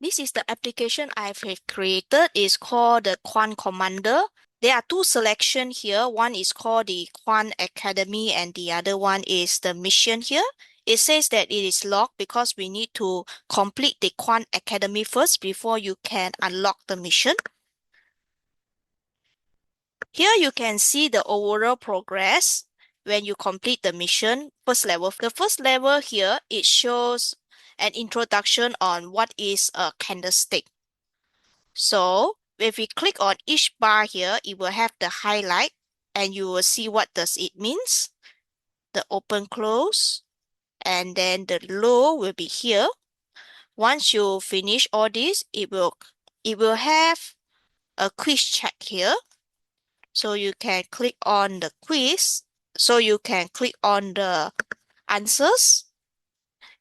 This is the application I've created. It's called the Quant Commander. There are two selections here. One is called the Quant Academy and the other one is the mission here. It says that it is locked because we need to complete the Quant Academy first before you can unlock the mission. Here you can see the overall progress when you complete the mission first level. The first level here, it shows an introduction on what is a candlestick. So if we click on each bar here, it will have the highlight and you will see what does it means. The open close and then the low will be here. Once you finish all this, it will have a quiz check here. So you can click on the quiz. So you can click on the answers.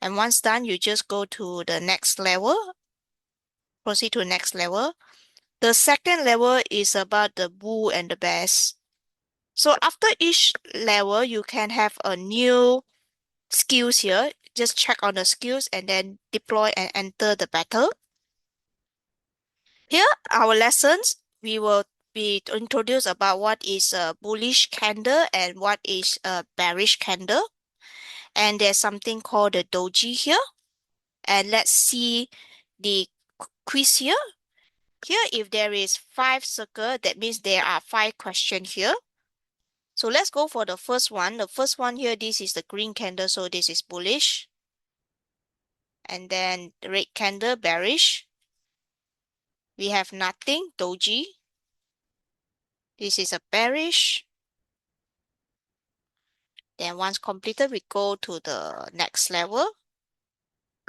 And once done, you just go to the next level. Proceed to next level. The second level is about the bull and the bears. So after each level, you can have a new skills here. Just check on the skills and then deploy and enter the battle. Here, our lessons, we will be introduced about what is a bullish candle and what is a bearish candle. And there's something called the doji here. And let's see the quiz here. Here, if there is 5 circle, that means there are 5 questions here. So let's go for the first one. The first one here, this is the green candle, so this is bullish. And then the red candle, bearish. We have nothing, doji. This is a bearish. Then once completed, we go to the next level.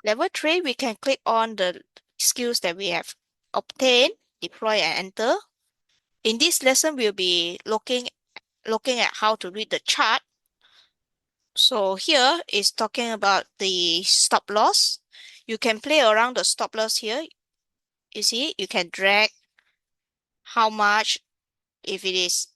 Level 3, we can click on the skills that we have obtained, deploy and enter. In this lesson, we'll be looking at how to read the chart. So here is talking about the stop loss. You can play around the stop loss here. You see, you can drag how much, if it is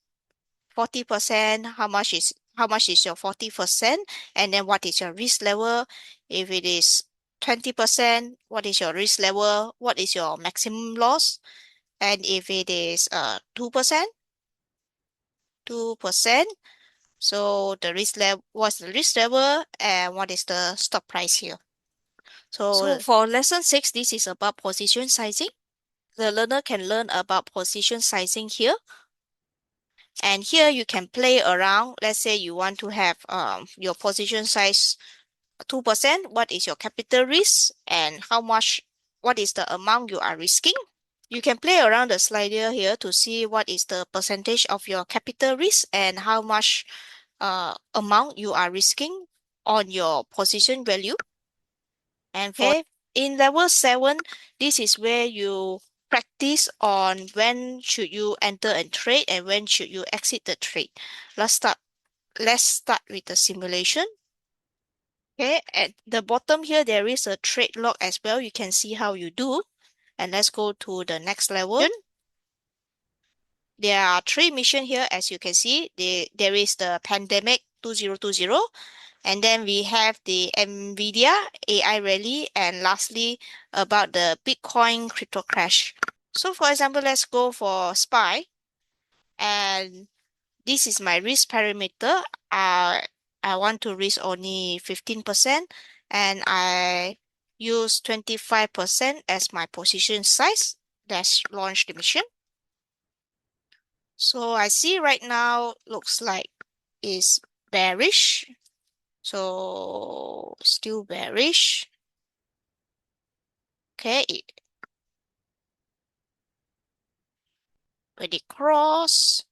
40%, how much is your 40%, and then what is your risk level. If it is 20%, what is your risk level? What is your maximum loss? And if it is 2%, 2%. So the risk level, what's the risk level and what is the stop price here? So for lesson 6, this is about position sizing. The learner can learn about position sizing here. And here you can play around. Let's say you want to have your position size 2%. What is your capital risk and what is the amount you are risking? You can play around the slider here to see what is the percentage of your capital risk and how much amount you are risking on your position value. And for in level 7, this is where you practice on when should you enter a trade and when should you exit the trade. Let's start with the simulation. Okay, at the bottom here, there is a trade log as well. You can see how you do. And let's go to the next level. There are 3 missions here, as you can see. There is the pandemic 2020, and then we have the NVIDIA AI rally, and lastly, about the Bitcoin crypto crash. So for example, let's go for SPY, and this is my risk parameter. I want to risk only 15%, and I use 25% as my position size. Let's launch the mission. So I see right now looks like is bearish. So still bearish. Okay. When it cross.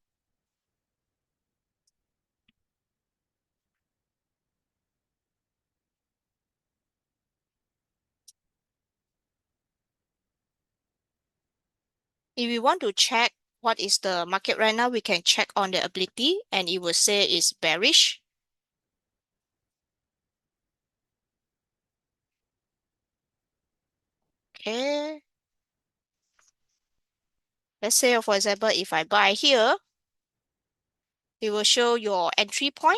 If we want to check what is the market right now, we can check on the ability and it will say it's bearish. Okay. Let's say, for example, if I buy here, it will show your entry point.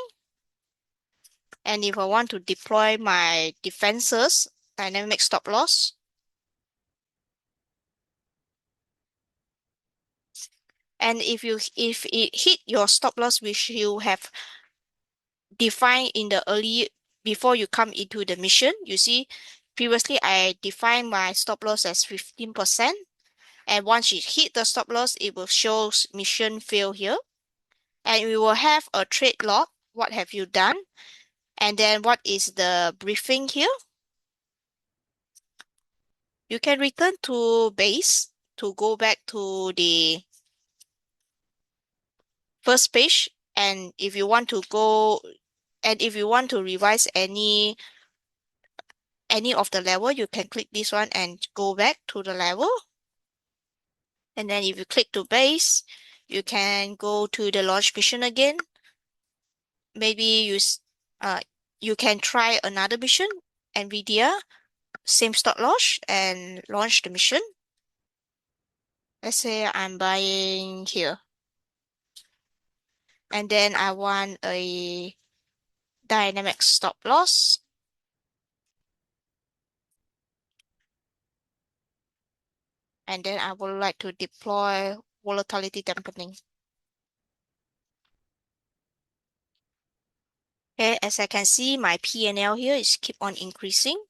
And if I want to deploy my defenses, dynamic stop loss, And if it hit your stop loss, which you have defined in the early before you come into the mission, you see previously I defined my stop loss as 15%. And once it hit the stop loss, it will show mission fail here. And we will have a trade log. What have you done? And then what is the briefing here? You can return to base to go back to the first page. And if you want to go, and if you want to revise any of the level, you can click this one and go back to the level. And then if you click to base, you can go to the launch mission again. Maybe you can try another mission, NVIDIA, same stop loss, and launch the mission. Let's say I'm buying here. And then I want a dynamic stop loss. And then I would like to deploy volatility dampening. Okay, as I can see, my P&L here is keep on increasing.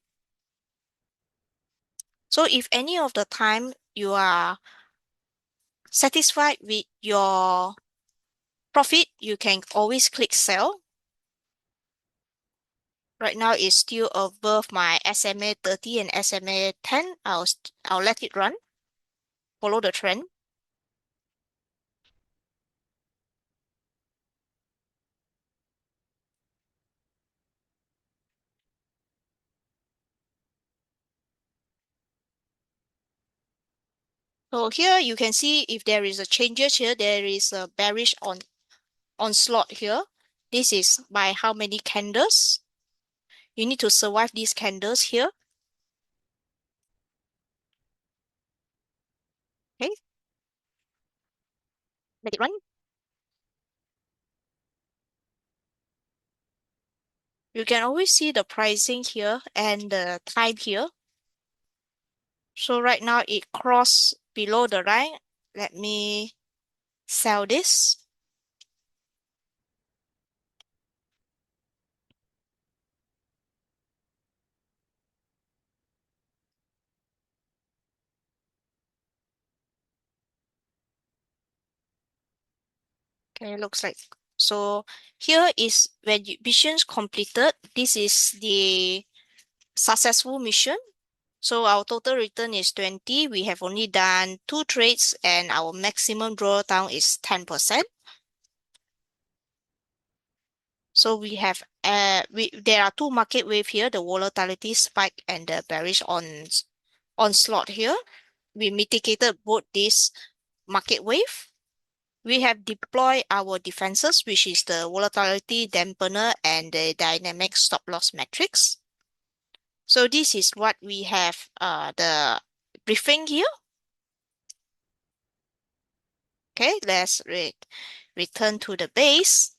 So if any of the time you are satisfied with your profit, you can always click sell. Right now it's still above my SMA 30 and SMA 10. I'll let it run, follow the trend. So here you can see if there is a changes here, there is a bearish onslaught here. This is by how many candles. You need to survive these candles here. Okay, let it run. You can always see the pricing here and the time here. So right now it crossed below the line. Let me sell this. Okay, looks like. So here is when missions completed. This is the successful mission. So our total return is 20. We have only done 2 trades and our maximum drawdown is 10%. So we have there are 2 market wave here, the volatility spike and the bearish onslaught here. We mitigated both this market wave. We have deployed our defenses, which is the volatility dampener and the dynamic stop loss matrix. So this is what we have the briefing here. Okay, let's return to the base.